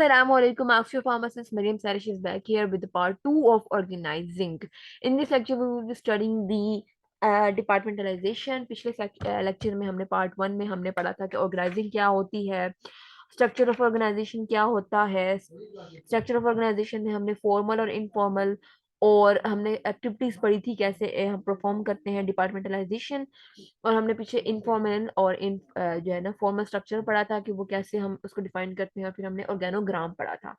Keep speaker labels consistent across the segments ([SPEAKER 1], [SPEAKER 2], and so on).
[SPEAKER 1] Assalamu alaikum, Akshay pharmacist Mariam Sarish is back here with the part 2 of organizing. In this lecture, we will be studying the departmentalisation. पिछले lecture में हमने part 1 में हमने पढ़ा था कि organising क्या होती है, स्ट्रक्चर ऑफ ऑर्गेनाइजेशन क्या होता है। स्ट्रक्चर ऑफ ऑर्गेनाइजेशन में हमने फॉर्मल और इनफॉर्मल और हमने एक्टिविटीज पढ़ी थी, कैसे हम परफॉर्म करते हैं डिपार्टमेंटलाइजेशन। और हमने पीछे इनफॉर्मल और इन जो है ना फॉर्मल स्ट्रक्चर पढ़ा था कि वो कैसे हम उसको डिफाइन करते हैं, और फिर हमने ऑर्गेनोग्राम पढ़ा था।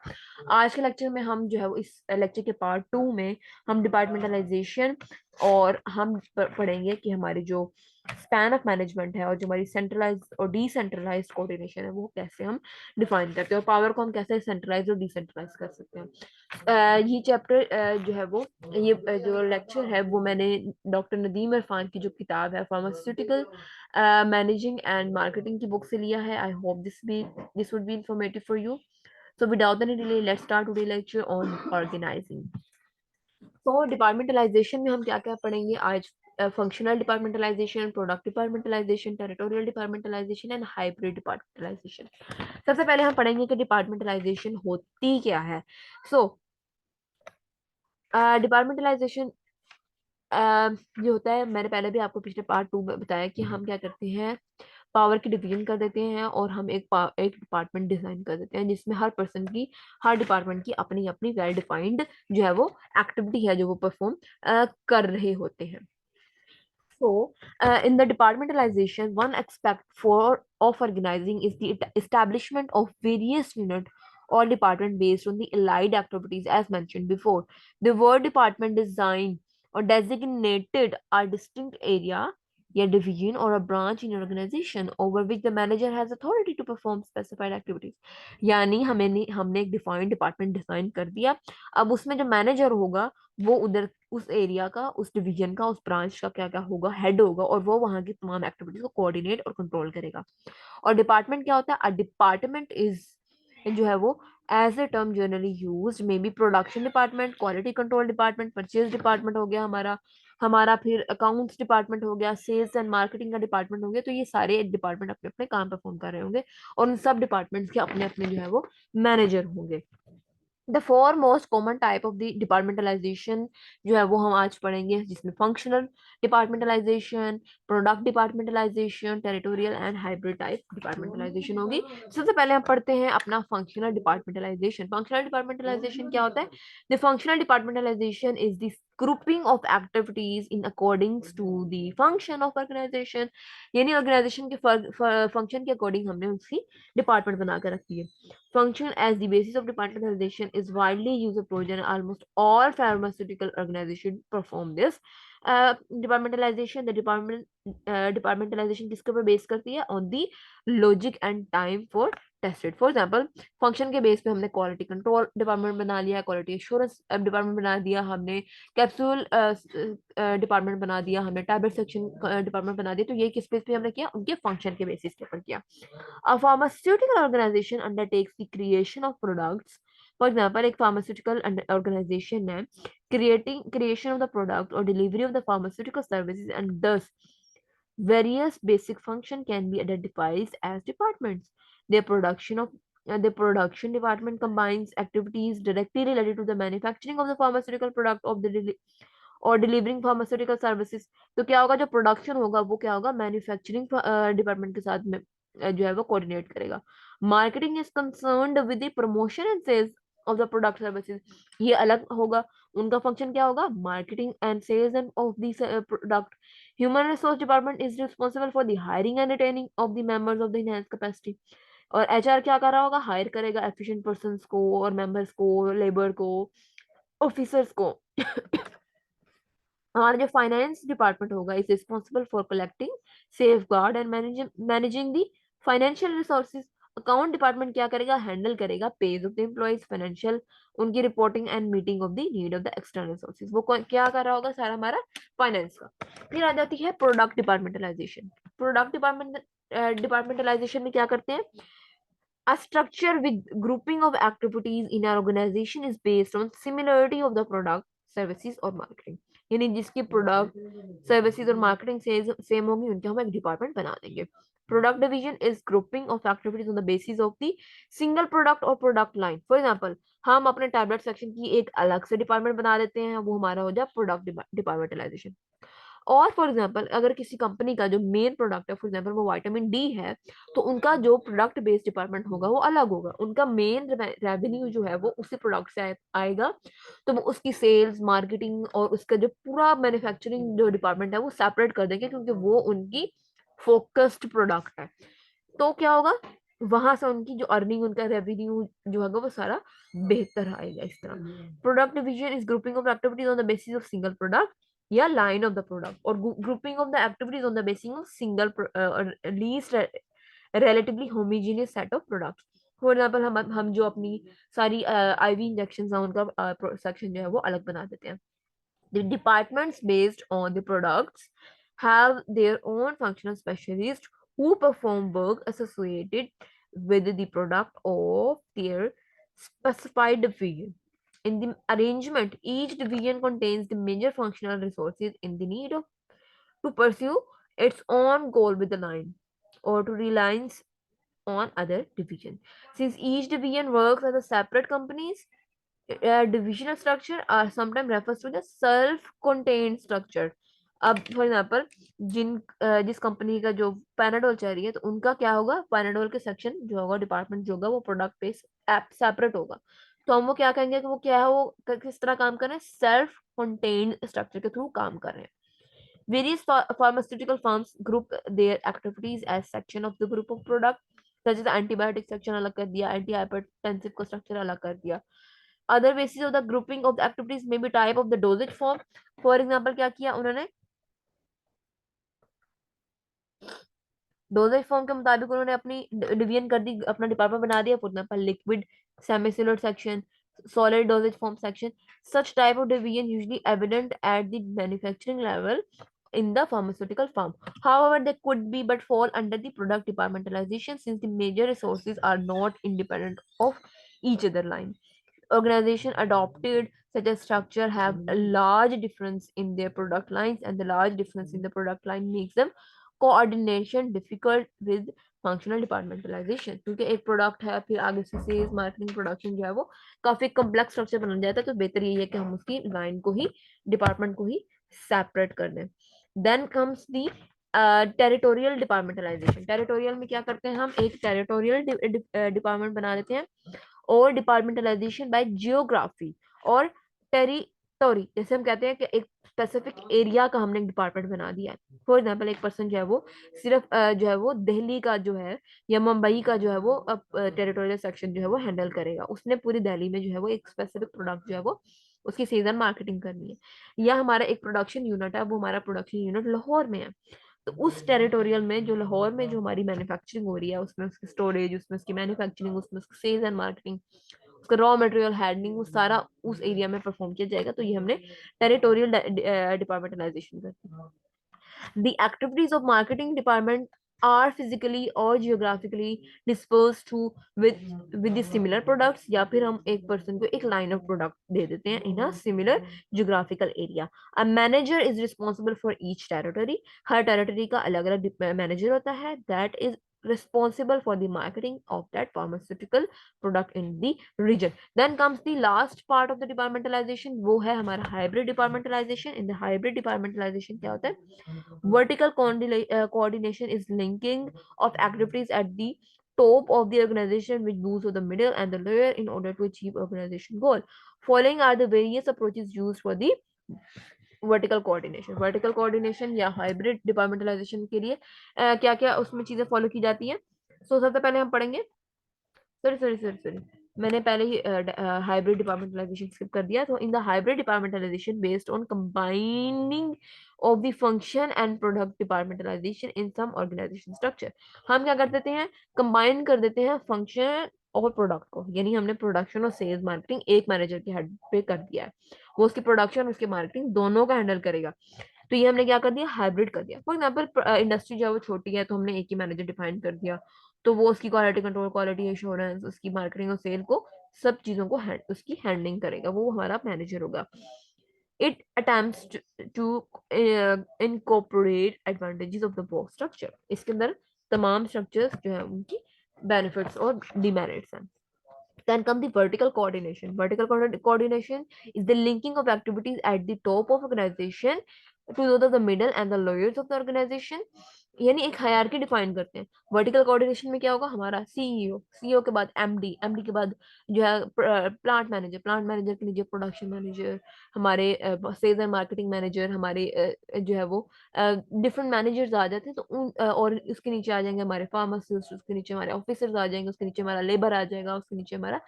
[SPEAKER 1] आज के लेक्चर में हम जो है वो इस लेक्चर के पार्ट 2 में हम डिपार्टमेंटलाइजेशन और हम पढ़ेंगे कि हमारी जो स्पैन ऑफ मैनेजमेंट है और जो हमारी सेंट्रलाइज और डिसेंट्रलाइज कोऑर्डिनेशन है वो कैसे हम डिफाइन करते हैं, और पावर को हम कैसे सेंट्रलाइज और डिसेंट्रलाइज कर सकते हैं। ये चैप्टर जो है वो ये जो लेक्चर है वो मैंने डॉक्टर नदीम इरफान की जो किताब है फार्मास्यूटिकल मैनेजिंग एंड मार्केटिंग की बुक से लिया है। I hope this would be informative for you. So without any delay, let's start today's lecture on organizing. तो डिपार्टमेंटलाइजेशन में हम क्या क्या पढ़ेंगे आज? Functional departmentalisation, product departmentalisation, territorial departmentalisation and hybrid departmentalisation. सबसे पहले हम पढ़ेंगे कि डिपार्टमेंटलाइजेशन होती क्या है। सो डिपार्टमेंटलाइजेशन ये होता है, मैंने पहले भी आपको पिछले पार्ट 2 में बताया कि हम क्या करते हैं, पावर की डिवीजन कर देते हैं और हम एक डिपार्टमेंट डिजाइन कर देते हैं जिसमें हर डिपार्टमेंट की अपनी अपनी वेल डिफाइंड जो है वो एक्टिविटी है जो वो परफॉर्म कर रहे होते हैं। So, in the departmentalization, one aspect of organizing is the establishment of various unit or department based on the allied activities as mentioned before. The word department design or designated a distinct area, a division or a branch in an organization over which the manager has authority to perform specified activities. यानी हमने एक defined department design कर दिया। अब उसमें जो manager होगा वो उधर उस एरिया का, उस डिवीजन का, उस ब्रांच का क्या क्या होगा, हेड होगा, और वो वहां की तमाम एक्टिविटीज को कोऑर्डिनेट और कंट्रोल करेगा। और डिपार्टमेंट क्या होता है? अ डिपार्टमेंट इज जो है वो as a term generally use may be production department, quality control department, purchase department हो गया हमारा हमारा फिर अकाउंट्स डिपार्टमेंट हो गया, सेल्स एंड मार्केटिंग का डिपार्टमेंट हो गया। तो ये सारे डिपार्टमेंट अपने अपने काम परफॉर्म कर रहे होंगे और उन सब डिपार्टमेंट्स के अपने अपने जो है वो मैनेजर होंगे। The four most common type of the departmentalisation जो है वो हम आज पढ़ेंगे, जिसमें functional departmentalisation, product departmentalisation, territorial and hybrid type departmentalisation होगी। सबसे पहले हम पढ़ते हैं अपना फंक्शनल डिपार्टमेंटलाइजेशन। फंक्शनल डिपार्टमेंटलाइजेशन क्या होता है? The functional departmentalisation is the grouping of activities in accordance to the function of organization। यानी ऑर्गेनाइजेशन के फंक्शन के अकॉर्डिंग हमने उसकी डिपार्टमेंट बनाकर रखी है। Function as the basis of departmentalization is widely used approach, and almost all pharmaceutical organizations perform this. Departmentalisation the departmentalisation किसके ऊपर बेस करती है? On the logic and time for tested. For example, function के base पे हमने quality control department बना लिया, quality assurance department बना दिया, हमने कैप्सूल डिपार्टमेंट बना दिया, हमने टैबलेट सेक्शन डिपार्टमेंट बना दिया। तो ये किस बेस पे हमने किया? उनके फंक्शन के बेसिस के ऊपर किया। A pharmaceutical organization undertakes the creation of products. For example, एक pharmaceutical organization है creation of the product or delivery of the pharmaceutical services, and thus various basic function can be identified as departments. Their production of the production department combines activities directly related to the manufacturing of the pharmaceutical product of the और delivering pharmaceutical services. तो क्या होगा? जो production होगा वो क्या होगा? Manufacturing department के साथ में जो है वो कोऑर्डिनेट करेगा। Marketing is concerned with the promotion and sales of the product services. ये अलग होगा, उनका फंक्शन क्या होगा? Marketing and sales end of the product. Human resource department is responsible for the hiring and retaining of the members of the enhance capacity. और HR क्या कर रहा होगा? हायर करेगा एफिशिएंट पर्सन को और मेंबर्स को, लेबर को, ऑफिसर्स को। हमारा जो फाइनेंस डिपार्टमेंट होगा is responsible for collecting, safeguard and managing the financial resources. Account department क्या करेगा? हैंडल करेगा pays of the employees, financial उनकी reporting and meeting of the need of the external resources. वो क्या कर रहा होगा? सारा हमारा फाइनेंस का। फिर आ जाती है प्रोडक्ट डिपार्टमेंटलाइजेशन। प्रोडक्ट डिपार्टमेंटलाइजेशन में क्या करते हैं? A structure with grouping of activities in our organization is based on similarity of the product, services और marketing। यानी जिसकी प्रोडक्ट, सर्विसेज और मार्केटिंग सेम होंगी उनके हम एक डिपार्टमेंट बना देंगे। Product division is grouping of activities on the basis of the single product or product line. For example, हम अपने टैबलेट सेक्शन की एक अलग से डिपार्टमेंट बना देते हैं, वो हमारा हो जाए प्रोडक्ट डिपार्टमेंटलाइजेशन। और फॉर एग्जांपल अगर किसी कंपनी का जो मेन प्रोडक्ट है, फॉर एग्जांपल वो विटामिन डी है, तो उनका जो प्रोडक्ट बेस्ड डिपार्टमेंट होगा वो अलग होगा। उनका मेन रेवेन्यू जो है वो उसी प्रोडक्ट से आएगा, तो वो उसकी सेल्स मार्केटिंग और उसका जो पूरा मैन्युफैक्चरिंग जो डिपार्टमेंट है वो सेपरेट कर देंगे, क्योंकि वो उनकी फोकस्ड प्रोडक्ट है। तो क्या होगा, वहां से उनकी जो अर्निंग, उनका रेवेन्यू जो होगा वो सारा बेहतर आएगा। इस तरह product division is grouping of activities on the basis of single product या line of the product, or grouping of the activities on the basis of single or least relatively homogeneous set of products. For example हम जो अपनी सारी ivy injection है उनका section जो है वो अलग बना देते हैं। The departments based on the products have their own functional specialists who perform work associated with the product of their specified division. In the arrangement, each division contains the major functional resources in the need of to pursue its own goal with the line or to reliance on other division. Since each division works as a separate companies, divisional structure are sometimes refers to the self-contained structure. अब for example जिस company का जो Panadol चल रही है, तो उनका क्या होगा, पैनाडोल के सेक्शन जो होगा, डिपार्टमेंट जो होगा, वो प्रोडक्ट बेस ऐप सेपरेट होगा। तो हम वो क्या कहेंगे कि वो क्या है, वो किस तरह काम कर रहे हैं, सेल्फ कंटेन्ड स्ट्रक्चर के थ्रू काम कर रहे हैं। Various pharmaceutical firms group their activities as section of the group of product, such as antibiotic section अलग कर दिया, antihypertensive को structure अलग कर दिया। Other basis of the grouping of the activities may be type of the dosage form. For example, क्या किया उन्होंने, डोजेज फॉर्म के मुताबिक उन्होंने अपनी डिवीजन कर दी, अपना डिपार्टमेंट बना दिया। For example liquid semi solid section, solid dosage form section. Such type of division usually evident at the manufacturing level in the pharmaceutical firm. However, they could be but fall under the product departmentalization since the major resources are not independent of each other line. Organization adopted such a structure have a large difference in their product lines, and the large difference in the product line makes them coordination difficult with functional departmentalisation, क्योंकि एक product है फिर आगे से sales marketing production जो है वो काफी कम्प्लेक्स स्ट्रक्चर बन जाता है। तो बेहतर यही है कि हम उसकी लाइन को ही, डिपार्टमेंट को ही सेपरेट कर दें। Then comes the territorial departmentalization. Territorial में क्या करते हैं, हम एक टेरिटोरियल डिपार्टमेंट बना देते हैं, और डिपार्टमेंटलाइजेशन बाय जियोग्राफी और टेरिटोरी, जैसे हम कहते हैं कि एक स्पेसिफिक एरिया का हमने डिपार्टमेंट बना दिया है। फॉर एग्जाम्पल एक पर्सन जो है वो सिर्फ जो है वो दिल्ली का जो है या मुंबई का जो है वो टेरिटोरियल सेक्शन जो है वो हैंडल करेगा। उसने पूरी दिल्ली में जो है वो एक स्पेसिफिक प्रोडक्ट जो है वो उसकी सीजन मार्केटिंग करनी है। या हमारा एक प्रोडक्शन यूनिट है, वो हमारा प्रोडक्शन यूनिट लाहौर में है, तो उस टेरिटोरियल में जो लाहौर में जो हमारी मैन्युफैक्चरिंग हो रही है, उसमें उसकी स्टोरेज, उसमें उसकी मैन्युफैक्चरिंग, उसमें उसकी सेल्स एंड मार्केटिंग, उसका रॉ मटेरियल हैंडलिंग, वो सारा उस एरिया में परफॉर्म किया जाएगा। तो ये हमने टेरिटोरियल डिपार्टमेंटलाइजेशन कर दी। The activities of marketing department are physically or geographically dispersed to with the similar products, या फिर हम एक पर्सन को एक लाइन ऑफ प्रोडक्ट दे देते हैं in a similar geographical area. A manager is responsible for each territory. Her territory का अलग अलग मैनेजर होता है, that is responsible for the marketing of that pharmaceutical product in the region. Then comes the last part of the departmentalization, वो है हमारा hybrid departmentalization. In the hybrid departmentalization क्या होता है, vertical coordination is linking of activities at the top of the organization which moves to the middle and the lower in order to achieve organization goal. Following are the various approaches used for the vertical coordination. Vertical coordination या hybrid departmentalisation के लिए क्या क्या उसमें चीजें follow की जाती हैं। सो सबसे पहले हम पढ़ेंगे, सॉरी मैंने पहले ही हाइब्रिड डिपार्टमेंटलाइजेशन स्किप कर दिया। तो in the hybrid departmentalization based on combining of the function and product departmentalization in some organization structure, हम क्या कर देते हैं, कंबाइन कर देते हैं फंक्शन और प्रोडक्ट को, यानी हमने प्रोडक्शन और सेल्स मार्केटिंग एक मैनेजर के हेड पे कर दिया है, वो उसकी प्रोडक्शन उसकी मार्केटिंग दोनों का हैंडल करेगा। तो ये हमने क्या कर दिया, हाइब्रिड कर दिया। फॉर एग्जाम्पल इंडस्ट्री जो है वो छोटी है, तो हमने एक ही मैनेजर डिफाइन कर दिया, तो वो उसकी क्वालिटी कंट्रोल, क्वालिटी एश्योरेंस, उसकी मार्केटिंग और सेल को, सब चीजों को उसकी हैंडलिंग करेगा, वो हमारा मैनेजर होगा। It attempts to incorporate advantages of the box structure, इसके अंदर तमाम स्ट्रक्चर्स जो है उनकी बेनिफिट्स और डिमेरिट्स हैं. Then come the vertical coordination. Vertical coordination is the linking of activities at the top of organization to those of the middle and the layers of the organization. यानी एक hierarchy define करते हैं. Vertical coordination में क्या होगा, हमारा CEO, CEO के बाद एमडी, एमडी के बाद जो है प्लांट मैनेजर, प्लांट मैनेजर के नीचे प्रोडक्शन मैनेजर, हमारे सेल्स एंड मार्केटिंग मैनेजर, हमारे जो है वो डिफरेंट मैनेजर्स आ जाते हैं. तो उन और उसके नीचे आ जाएंगे हमारे फार्मासिस्ट, उसके नीचे हमारे ऑफिसर्स आ जाएंगे, उसके नीचे हमारा लेबर आ जाएगा, उसके नीचे हमारा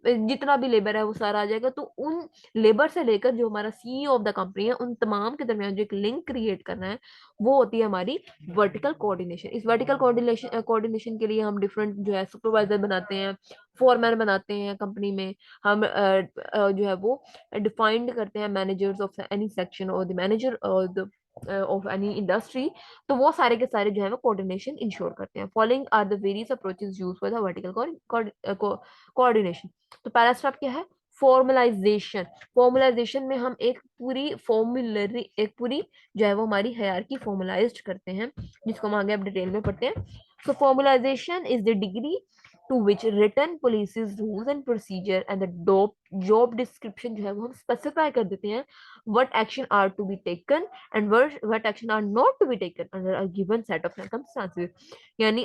[SPEAKER 1] जितना भी लेबर है वो सारा आ जाएगा. तो उन लेबर से लेकर जो हमारा सीईओ ऑफ द कंपनी है, उन तमाम के दरमियान जो एक लिंक क्रिएट करना है, वो होती है हमारी वर्टिकल कोऑर्डिनेशन. इस वर्टिकल कोऑर्डिनेशन के लिए हम डिफरेंट जो है सुपरवाइजर बनाते हैं, फोरमैन बनाते हैं कंपनी में. हम जो है वो डिफाइंड करते हैं मैनेजर्स ऑफ एनी सेक्शन और द मैनेजर और द ऑफ एनी इंडस्ट्री. तो वो सारे के सारे जो है वो कोऑर्डिनेशन इंश्योर करते हैं. Following are the various approaches used for the vertical coordination. तो पहला स्टेप क्या है, फॉर्मलाइजेशन. फॉर्मलाइजेशन में हम एक पूरी फॉर्मुलरी, एक पूरी जो है वो हमारी हायरार्की फॉर्मलाइज्ड करते हैं, जिसको हम आगे अब डिटेल में पढ़ते हैं. So formalisation is the degree to which written policies, rules and procedure and the job description जो है वो हम specify कर देते हैं what action are to be taken and what action are not to be taken under a given set of circumstances. यानी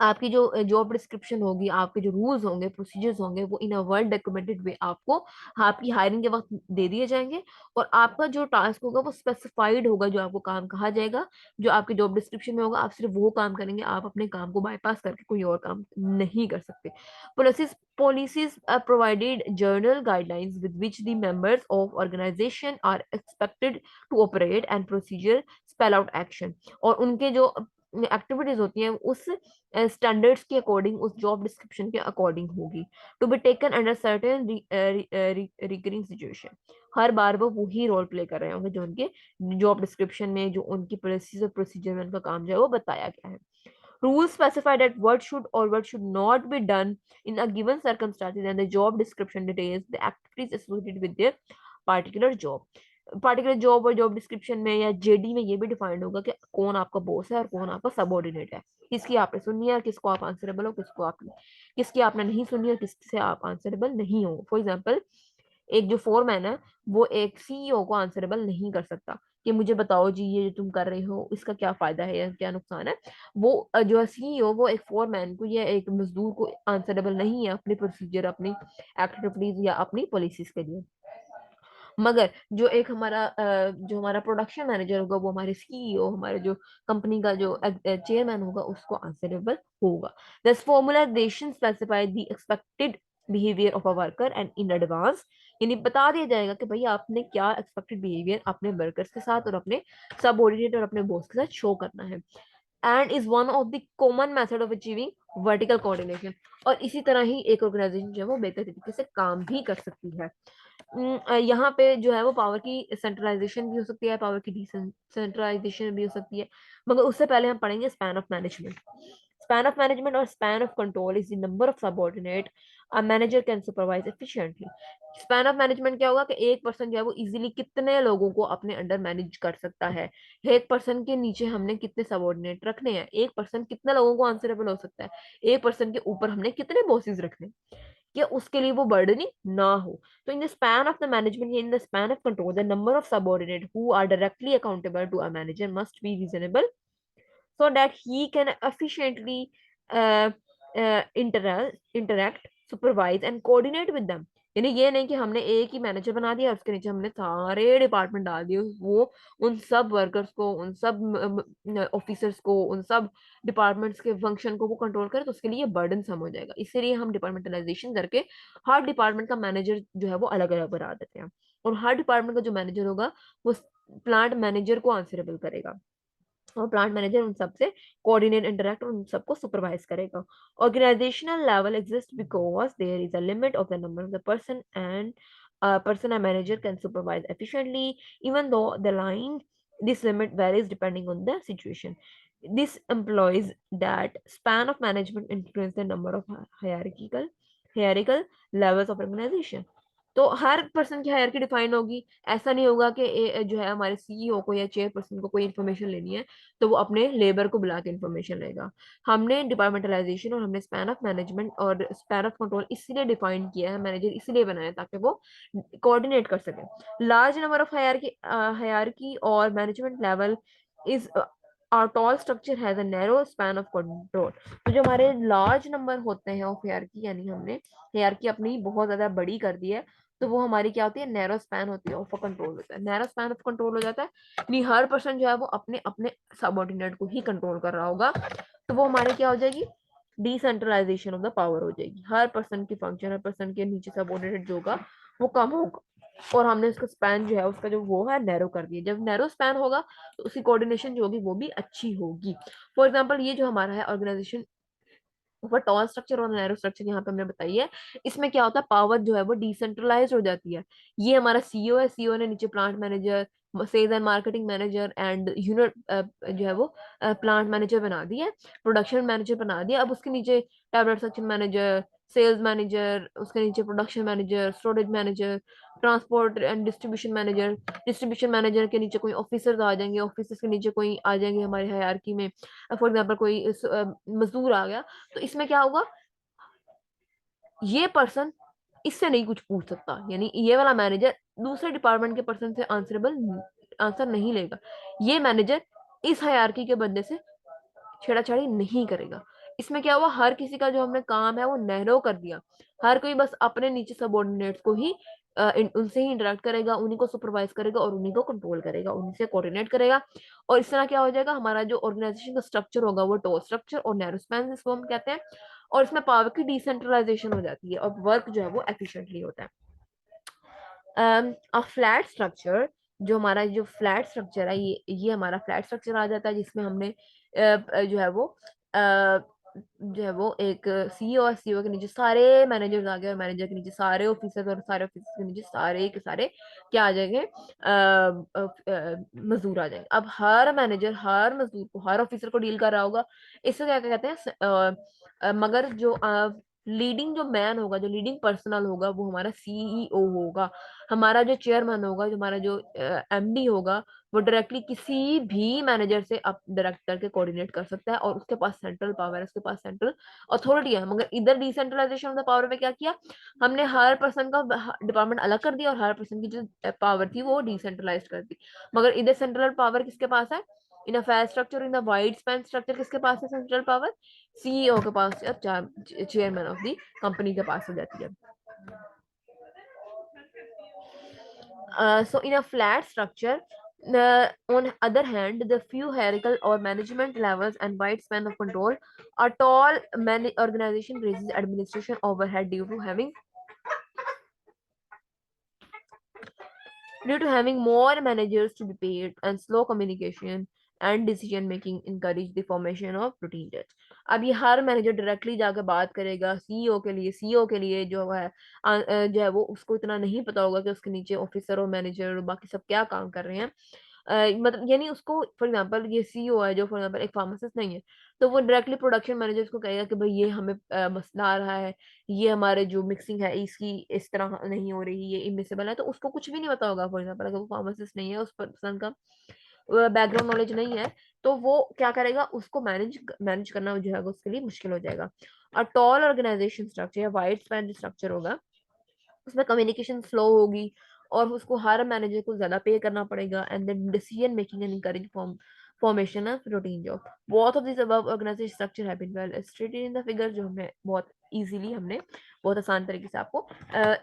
[SPEAKER 1] आपकी जो जॉब डिस्क्रिप्शन होगी, आपके जो रूल्स होंगे, प्रोसीजर्स होंगे, वो इन अ वर्ड डॉक्यूमेंटेड वे आपको आपकी हायरिंग के वक्त दे दिए जाएंगे. और आपका जो टास्क होगा वो स्पेसिफाइड होगा, जो आपको काम कहा जाएगा, जो आपके जॉब डिस्क्रिप्शन में होगा, आप सिर्फ वो काम करेंगे. आप अपने काम को बाईपास करके कोई और काम नहीं कर सकते. Policies provided general guidelines with which the members of organization are expected to operate and procedure spell out action. और उनके जो एक्टिविटीज होती हैं उस स्टैंडर्ड्स के अकॉर्डिंग, उस जॉब डिस्क्रिप्शन के अकॉर्डिंग होगी. To be taken under certain recurring situation. हर बार वो वही रोल प्ले कर रहे होंगे जो उनके जॉब डिस्क्रिप्शन में, जो उनकी पॉलिसीज और प्रोसीजर में उनका काम जो है वो बताया गया है. Rules specify that what should or what should not be done in a given circumstances, and the job description details the activities associated with their particular job. Particular job और जॉब डिस्क्रिप्शन में या JD में ये भी defined होगा कि कौन आपका बॉस है और कौन आपका सबऑर्डिनेट है, किसकी आपने सुननी है और किसको आप आंसरेबल हो, किसकी आपने नहीं सुननी और किससे आप आंसरेबल नहीं हो. फॉर एग्जाम्पल, एक जो फोरमैन है वो एक सीईओ को आंसरेबल नहीं कर सकता कि मुझे बताओ जी ये जो तुम कर रहे हो इसका क्या फायदा है या क्या नुकसान है. वो जो है सीईओ, वो एक फोरमैन को या एक मजदूर को आंसरेबल नहीं है अपनी प्रोसीजर, अपनी एक्टिविटीज या अपनी पॉलिसीज के लिए. मगर जो हमारा प्रोडक्शन मैनेजर होगा, वो हमारे सीईओ, हमारे जो कंपनी का जो चेयरमैन होगा, उसको आंसरेबल होगा. This formalisation specify the expected behaviour of a worker and in advance. यानी बता दिया जाएगा कि भाई आपने क्या एक्सपेक्टेड बिहेवियर अपने वर्कर्स के साथ और अपने सबऑर्डिनेट और अपने बॉस के साथ शो करना है. And is one of the common method of achieving vertical coordination. और इसी तरह ही एक ऑर्गेनाइजेशन जो है वो बेहतर तरीके से काम भी कर सकती है. यहाँ पे जो है वो पावर की सेंट्रलाइजेशन भी हो सकती है, पावर की डिसेंट्रलाइजेशन भी हो सकती है. मगर उससे पहले हम पढ़ेंगे span of management. Span of management और span of control is the number of subordinate a manager can supervise efficiently. Span of management क्या होगा कि एक पर्सन जो है वो इजीली कितने लोगों को अपने अंडर मैनेज कर सकता है. एक पर्सन के नीचे हमने कितने सबऑर्डिनेट रखने हैं, एक पर्सन कितने लोगों को आंसरेबल हो सकता है, एक पर्सन के ऊपर हमने कितने बॉसेस रखने कि उसके लिए वो बर्डनिंग ना हो. तो in the span of the management, in the span of control, the number of subordinate who are directly accountable to a manager must be reasonable so that he can efficiently uh, interact, supervise and coordinate with them. यानी ये नहीं कि हमने एक ही manager बना दिया, उसके नीचे हमने सारे डिपार्टमेंट डाल दिए, वो उन सब वर्कर्स को, उन सब ऑफिसर्स को, उन सब डिपार्टमेंट्स के फंक्शन को वो कंट्रोल करे, तो उसके लिए बर्डन सम हो जाएगा. इसीलिए हम डिपार्टमेंटलाइजेशन करके हर डिपार्टमेंट का मैनेजर जो है वो अलग अलग बना देते हैं. और हर डिपार्टमेंट का जो मैनेजर होगा वो प्लांट मैनेजर को आंसरेबल करेगा, और प्लांट मैनेजर उन सब से कोऑर्डिनेट, इंटरेक्ट और उन सबको सुपरवाइज करेगा. Organizational level exist because there is a limit of the number of the person a manager can supervise efficiently, even though the line this limit varies depending on the situation. This implies that span of management influence the number of hierarchical levels of organization. तो हर person की hierarchy define होगी। ऐसा नहीं होगा कि जो है हमारे सीईओ को या चेयरपर्सन को कोई इन्फॉर्मेशन लेनी है तो वो अपने लेबर को बुला के इन्फॉर्मेशन लेगा। हमने डिपार्टमेंटलाइजेशन और हमने स्पैन ऑफ मैनेजमेंट और स्पैन ऑफ कंट्रोल इसलिए डिफाइन किया है, मैनेजर इसलिए बनाया ताकि वो कोऑर्डिनेट कर सके। लार्ज नंबर ऑफ हायरार्की और management level is our tall structure has a narrow span of control। तो जो हमारे लार्ज नंबर होते हैं ऑफ हायरार्की, यानी हमने हायरार्की अपनी बहुत ज्यादा बड़ी कर दी है, तो वो हमारी क्या होती है, नैरो स्पैन होती है, ऑफ कंट्रोल होता है। नैरो स्पैन ऑफ कंट्रोल हो जाता है, नहीं हर पर्सन जो है वो अपने अपने सबऑर्डिनेट को ही कंट्रोल कर रहा होगा, तो वो हमारी क्या हो जाएगी, डिसेंट्रलाइजेशन ऑफ द पावर हो जाएगी। हर पर्सन की फंक्शन, हर पर्सन के नीचे सबऑर्डिनेट जो होगा वो कम होगा, और हमने उसका स्पैन जो है उसका जो वो है नैरो कर दिया। जब नैरो स्पैन होगा तो उसकी कोऑर्डिनेशन जो होगी वो भी अच्छी होगी। फॉर एग्जांपल ये जो हमारा है ऑर्गेनाइजेशन ऊपर टॉल स्ट्रक्चर और नैरो स्ट्रक्चर यहाँ पे हमने बताई है, इसमें क्या होता है, पावर जो है वो डिसेंट्रलाइज हो जाती है। ये हमारा सीईओ है, सीईओ ने नीचे plant manager, sales and marketing manager and unit जो है वो प्लांट मैनेजर बना दिया, प्रोडक्शन मैनेजर बना दिया। अब उसके नीचे tablet section manager, sales manager, उसके नीचे production manager, storage manager, transport and distribution manager. Distribution manager के नीचे कोई ऑफिसर्स आ जाएंगे, ऑफिसर्स के नीचे कोई आ जाएंगे हमारी हायरार्की में। फॉर एग्जांपल कोई मजदूर आ गया, तो इसमें क्या होगा, ये पर्सन इससे नहीं कुछ पूछ सकता, यानी ये वाला मैनेजर दूसरे डिपार्टमेंट के पर्सन से आंसरेबल आंसर नहीं लेगा। ये मैनेजर इस हायरार्की के बंदे से छेड़ाछाड़ी नहीं करेगा। इसमें क्या हुआ, हर किसी का जो हमने काम है वो नैरो कर दिया। हर कोई बस अपने नीचे सबऑर्डिनेट्स को ही उनसे ही इंटरेक्ट करेगा, उन्हीं को सुपरवाइज करेगा और उन्हीं को कंट्रोल करेगा, उन्हीं से कोऑर्डिनेट करेगा। और इस तरह क्या हो जाएगा, हमारा जो ऑर्गेनाइजेशन का स्ट्रक्चर होगा वो टो स्ट्रक्चर और नैरो स्पैन इसको हम कहते हैं। और इसमें पावर की डिसेंट्रलाइजेशन हो जाती है और वर्क जो है वो एफिशिएंटली होता है। फ्लैट स्ट्रक्चर, जो हमारा जो फ्लैट स्ट्रक्चर है, ये हमारा फ्लैट स्ट्रक्चर आ जाता है, जिसमें हमने जो है वो जो है वो एक सीईओ और सीईओ के नीचे सारे मैनेजर्स आ गए, और मैनेजर के नीचे सारे ऑफिसर्स, और सारे ऑफिसर्स के नीचे सारे के सारे क्या आ जाएंगे, मजदूर आ जाएंगे। अब हर मैनेजर हर मजदूर को, हर ऑफिसर को डील कर रहा होगा। इसको क्या कहते हैं, मगर जो लीडिंग जो मैन होगा, जो लीडिंग पर्सनल होगा, वो हमारा सीईओ होगा। हमारा जो चेयरमैन होगा, जो हमारा जो एमडी होगा, वो डायरेक्टली किसी भी मैनेजर से अप डायरेक्ट करके कोऑर्डिनेट कर सकता है, और उसके पास सेंट्रल पावर है, उसके पास सेंट्रल अथॉरिटी है। मगर इधर डिसेंट्रलाइजेशन ऑफ द पावर में क्या किया, हमने हर पर्सन का डिपार्टमेंट अलग कर दिया और हर पर्सन की जो पावर थी वो डिसेंट्रलाइज कर दी। मगर इधर सेंट्रल पावर किसके पास है, in a flat structure, in the wide span structure किसके पास है सेंट्रल पावर, सीईओ के पास या चेयरमैन ऑफ द कंपनी के पास हो जाती है। So in a flat structure, on other hand, the few hierarchical or management levels and wide span of control, a tall organization raises administration overhead due to having more managers to be paid, and slow communication and decision making encourage the formation of routine tasks। अब ये हर manager directly जाकर बात करेगा CEO के लिए, CEO के लिए जो है जो है वो उसको इतना नहीं पता होगा कि उसके नीचे ऑफिसर और मैनेजर और बाकी सब क्या काम कर रहे हैं। मतलब यानी उसको फॉर एग्जांपल ये सीईओ है जो फॉर एग्जांपल एक फार्मासिस्ट नहीं है, तो वो डायरेक्टली प्रोडक्शन मैनेजर उसको कहेगा कि भाई ये हमें मसला आ रहा है, ये हमारे जो मिक्सिंग है इसकी इस तरह नहीं हो रही, ये इमिसेबल है, तो उसको कुछ भी नहीं पता होगा। फॉर एग्जांपल अगर वो फार्मासिस्ट नहीं है, उस पर्सन का बैकग्राउंड नॉलेज नहीं है, तो वो क्या करेगा, उसको मैनेज मैनेज करना जो है वो उसके लिए मुश्किल हो जाएगा। और टॉल ऑर्गेनाइजेशन स्ट्रक्चर या वाइड स्पैन स्ट्रक्चर होगा, उसमें कम्युनिकेशन स्लो होगी और उसको हर मैनेजर को ज्यादा पे करना पड़ेगा, and then decision making and encourage formation of routine job। both of these above organization structure have been well illustrated in the figure, जो हमने बहुत इजीली हमने बहुत आसान तरीके से आपको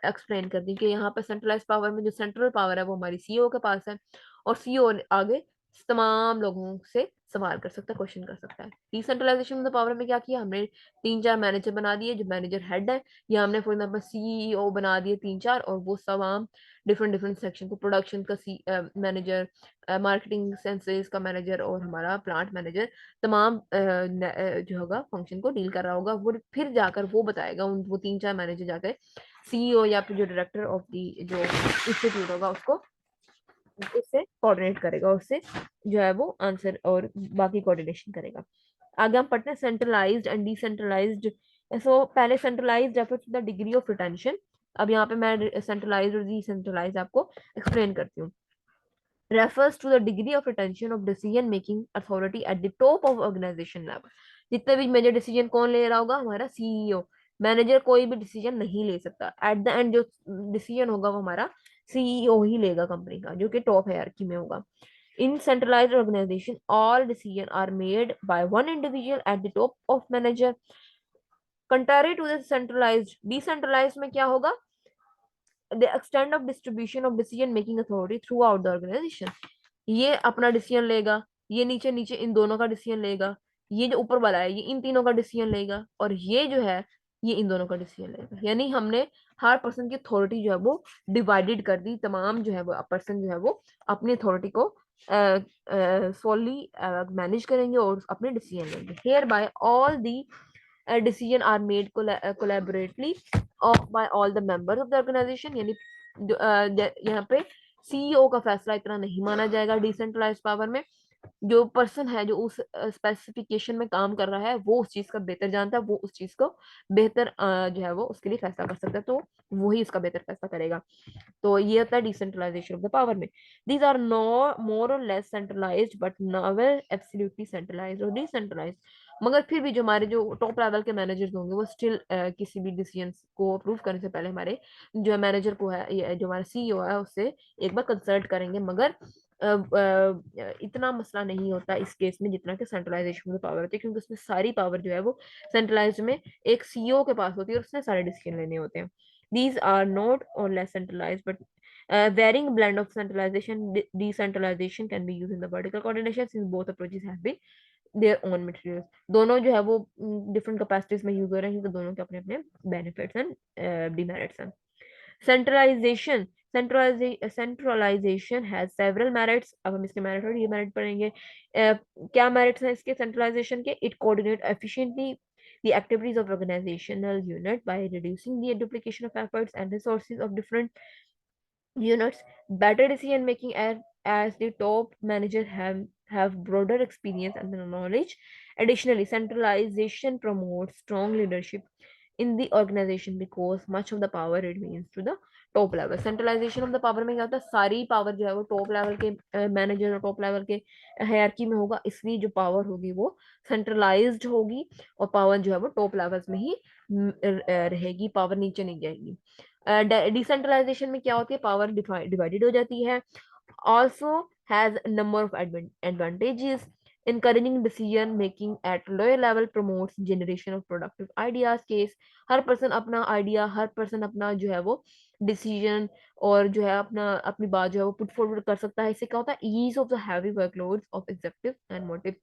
[SPEAKER 1] एक्सप्लेन कर दी कि यहाँ पर सेंट्रलाइज पावर में जो सेंट्रल पावर है वो हमारी सीईओ के पास है, और सीईओ आगे तमाम लोगों से सवाल कर सकता है, क्वेश्चन कर सकता है। डिसेंट्रलाइजेशन ऑफ द पावर में क्या किया हमने, 3-4 मैनेजर बना दिए जो मैनेजर हेड है, या हमने फॉर एग्जाम्पल सीईओ बना दिए 3-4, और वो तमाम डिफरेंट डिफरेंट सेक्शन को, प्रोडक्शन का मैनेजर, मार्केटिंग सेंसेस का मैनेजर और हमारा प्लांट मैनेजर तमाम जो होगा फंक्शन को डील कर रहा होगा। वो फिर जाकर वो बताएगा, उन वो 3-4 मैनेजर जाकर सीईओ या फिर जो डायरेक्टर ऑफ दी जो इंस्टीट्यूट होगा उसको उससे कोऑर्डिनेट करेगा, उससे जो है वो आंसर और बाकी कोऑर्डिनेशन करेगा। आगे हम पढ़ते हैं सेंट्रलाइज्ड एंड डिसेंट्रलाइज्ड। सो पहले centralised refers to the degree of retention, अब यहाँ पे मैं सेंट्रलाइज और डिसेंट्रलाइज आपको एक्सप्लेन करती हूँ। refers to the degree of retention of decision making authority at the top of organization level। जितने भी मेजर डिसीजन कौन ले रहा होगा, हमारा सीईओ। मैनेजर कोई भी डिसीजन नहीं ले सकता, एट द एंड जो डिसीजन होगा वो हमारा सीईओ ही लेगा कंपनी का, जो कि टॉप हायरार्की में होगा। In centralized organization, all decisions are made by one individual at the top of manager. Contrary to the centralized, decentralized में क्या होगा? The extent of distribution of decision making authority throughout the organization। ये अपना decision लेगा, ये नीचे नीचे इन दोनों का डिसीजन लेगा, ये जो ऊपर वाला है ये इन तीनों का डिसीजन लेगा, और ये जो है ये इन दोनों का डिसीजन लेगा। यानी हमने हर पर्सन की अथॉरिटी जो है वो डिवाइडेड कर दी। तमाम जो है वो पर्सन जो है वो अपनी अथॉरिटी को सोली मैनेज करेंगे और अपने डिसीजन लेंगे। Hereby all the decision are made collaboratively by all the members of the organization। यानी यहाँ पे सीईओ का फैसला इतना नहीं माना जाएगा डिसेंट्रलाइज पावर में। जो पर्सन है जो उस स्पेसिफिकेशन में काम कर रहा है वो उस चीज का बेहतर जानता है, वो उस चीज को बेहतर जो है वो उसके लिए फैसला कर सकता है, तो वही उसका बेहतर फैसला करेगा। तो ये होता है डिसेंट्रलाइजेशन ऑफ द पावर में। दीज आर नो मोर और less centralised but never absolutely centralised और डिसेंट्रलाइज्ड। मगर फिर भी जो हमारे जो टॉप लेवल के मैनेजर्स होंगे वो स्टिल किसी भी डिसीजन को अप्रूव करने से पहले हमारे जो मैनेजर को है, जो हमारा सीईओ है, उससे एक बार कंसल्ट करेंगे। मगर इतना मसला नहीं होता इस केस में जितना कि सेंट्रलाइजेशन में पावर होती है, क्योंकि उसमें सारी पावर जो है वो सेंट्रलाइज में एक सीईओ के पास होती है और उसने सारे डिसीजन लेने होते हैं। These are not or less centralized, but varying blend of centralization, decentralization can be used in the vertical coordination, since both approaches have been their own materials। दोनों जो है वो डिफरेंट कैपेसिटीज में यूज हो रहे हैं, क्योंकि दोनों के अपने अपने बेनिफिट्स एंड डिमेरिट्स हैं। Centralization centralization has several merits. अब हम इसके मेरिट और डिमेरिट पढ़ेंगे। क्या मेरिट्स हैं इसके सेंट्रलाइजेशन के? It coordinate efficiently the activities of organizational unit by reducing the duplication of efforts and resources of different units. Better decision making as the top manager have broader experience and knowledge. Additionally, centralization promotes strong leadership in the organization because much of the power remains to the top level. Centralization of the power में क्या होता है, सारी power जो है वो top level के manager और टॉप लेवल के हायरार्की में होगा, इसलिए जो पावर होगी वो सेंट्रलाइज्ड होगी और पावर जो है वो टॉप लेवल्स में ही रहेगी, पावर नीचे नहीं जाएगी। डिसेंट्रलाइजेशन में क्या होती है, पावर डिवाइडेड हो जाती है। Also has number of advantages. encouraging decision making at lower level promotes generation of productive ideas। Case her person अपना आइडिया, हर पर्सन अपना जो है वो डिसीजन और जो है अपना अपनी बात जो है वो पुट फॉरवर्ड कर सकता है। इससे क्या होता है, ease of the heavy workloads of executive and motive.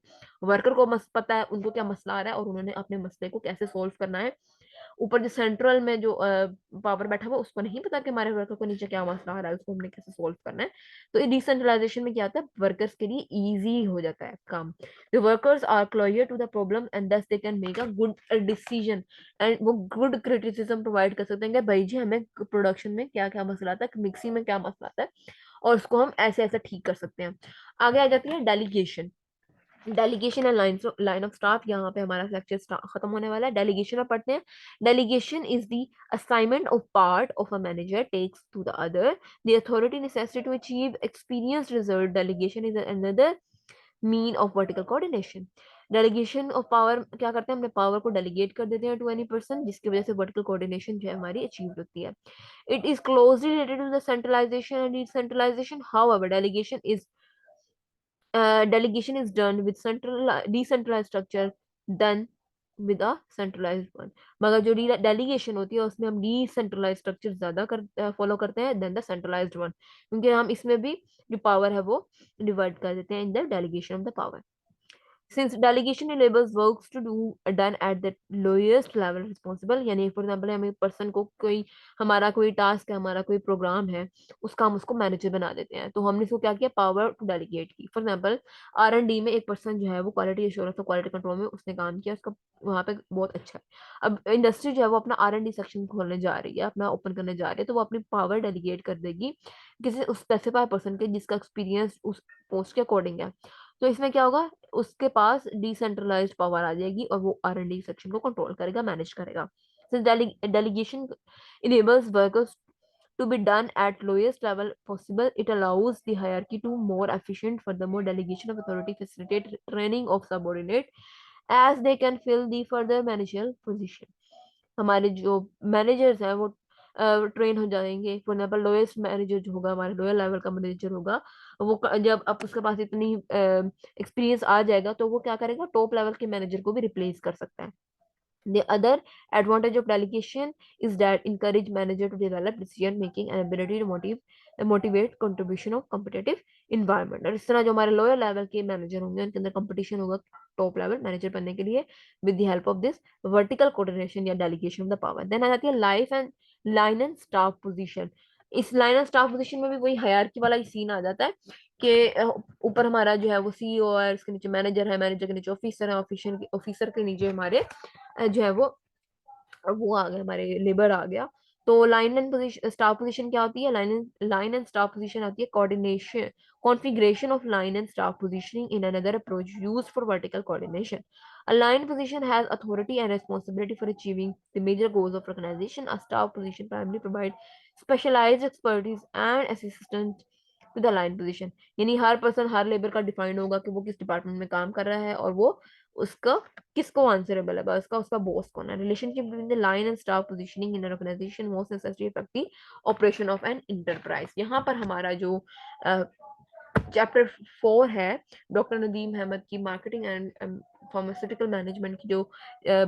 [SPEAKER 1] Worker को पता है उनको क्या मसला आ रहा है और उन्होंने अपने मसले को कैसे सोल्व करना है। ऊपर जो सेंट्रल में जो पावर बैठा हुआ उसको नहीं पता कि हमारे वर्कर को नीचे क्या मसला आ रहा है, उसको हमने कैसे सोल्व करना है। तो डिसेंट्रलाइजेशन में क्या होता है, वर्कर्स के लिए इजी हो जाता है काम। The workers are clear to the problem and thus they can make a good decision and वो गुड क्रिटिसिज्म प्रोवाइड कर सकते हैं कि भाई जी हमें प्रोडक्शन में क्या क्या मसला आता है, मिक्सिंग में क्या मसला आता है, और उसको हम ऐसे ऐसे ठीक कर सकते हैं। आगे आ जाती है delegation. Delegation and line of staff. यहाँ पे हमारा लेक्चर खत्म होने वाला है। डेलीगेशन में पढ़ते हैं। Delegation is the assignment of part of a manager tasks to the other the authority necessary to achieve experience result. Delegation is another mean of vertical coordination. Delegation of power क्या करते हैं, हमने power को delegate कर देते हैं to any person, जिसकी वजह से वर्टिकल कोऑर्डिनेशन जो है हमारी अचीव होती है। It is closely related to the centralization and decentralization. However delegation is done with central decentralized structure than with a centralized one। मगर जो डेलीगेशन होती है उसमें हम डिसेंट्रलाइज स्ट्रक्चर ज्यादा फॉलो करते हैं देन द सेंट्रलाइज्ड वन, क्योंकि हम इसमें भी जो पावर है वो डिवाइड कर देते हैं in the delegation of the power. Since delegation enables works to do done at the lowest level responsible। यानी फॉर एग्जाम्पल हमें पर्सन को कोई हमारा कोई टास्क है, हमारा कोई प्रोग्राम है, उसका हम उसको मैनेजर बना देते हैं, तो हमने इसको क्या किया, पावर टू डेलीगेट की। फॉर एग्जाम्पल R&D में एक पर्सन जो है वो क्वालिटी एश्योरेंस और क्वालिटी कंट्रोल में उसने काम किया, उसका वहाँ पे बहुत अच्छा है। अब इंडस्ट्री जो है वो अपना R&D सेक्शन खोलने जा रही है, अपना ओपन करने जा रही है, तो वो अपनी पावर डेलीगेट कर देगी किसी उस स्पेसिफाइड पर्सन के जिसका एक्सपीरियंस उस पोस्ट के अकॉर्डिंग है। तो इसमें क्या होगा, उसके पास डिसेंट्रलाइज्ड पावर आ जाएगी और वो R&D सेक्शन को कंट्रोल करेगा, मैनेज करेगा। Since delegation enables workers to be done at lowest level possible, it allows the hierarchy to more efficient. Furthermore, delegation of authority facilitate training of subordinate as they can fill the further managerial position. हमारे जो managers हैं वो train हो जाएंगे। For example lowest manager जो होगा, हमारे lower level का मैनेजर होगा, वो जब अब उसके पास इतनी एक्सपीरियंस आ जाएगा तो वो क्या करेगा, टॉप लेवल के मैनेजर को भी रिप्लेस कर सकता है। The other advantage of delegation is that encourage manager to develop decision making and ability to motivate contribution of competitive environment। और इस तरह जो हमारे लोअर लेवल के मैनेजर होंगे उनके अंदर कंपटीशन होगा टॉप लेवल मैनेजर बनने के लिए with the help of this vertical coordination या delegation of the power. Then आ जाती है लाइन एंड स्टाफ पोजीशन। इस लाइन एंड स्टाफ पोजीशन में भी वही हायरार्की वाला ही सीन आ जाता है कि ऊपर हमारा जो है वो सीईओ है, उसके नीचे मैनेजर है, मैनेजर के नीचे ऑफिसर है, ऑफिसर के नीचे हमारे जो है वो आ गया, हमारे लेबर आ गया। तो line and position staff position क्या होती है, लाइन एंड स्टाफ पोजीशन आती है coordination configuration of line and staff positioning in another approach used for vertical coordination. A line position has authority and responsibility for achieving the major goals of organization. A staff position primarily provide specialized expertise and assistance to the line position। यानी हर person हर labour का define होगा कि वो किस department में काम कर रहा है और वो उसका किसको आंसरेबल है, उसका उसका बॉस कौन है। Relationship between the line and staff positioning in organization most necessary effect the operation of an enterprise. यहाँ पर हमारा जो चैप्टर 4 है डॉक्टर नदीम अहमद की मार्केटिंग एंड फार्मास्यूटिकल मैनेजमेंट की जो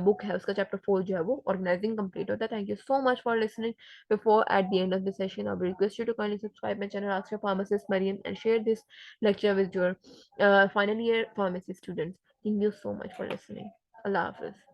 [SPEAKER 1] बुक है उसका चैप्टर 4 जो है वो ऑर्गेनाइजिंग कंप्लीट होता है। Thank you so much for listening. Before at the end of the session I request you to kindly subscribe my channel ask your pharmacist Mariyam and share this lecture with your final year pharmacy students. Thank you so much for listening. Allah Hafiz.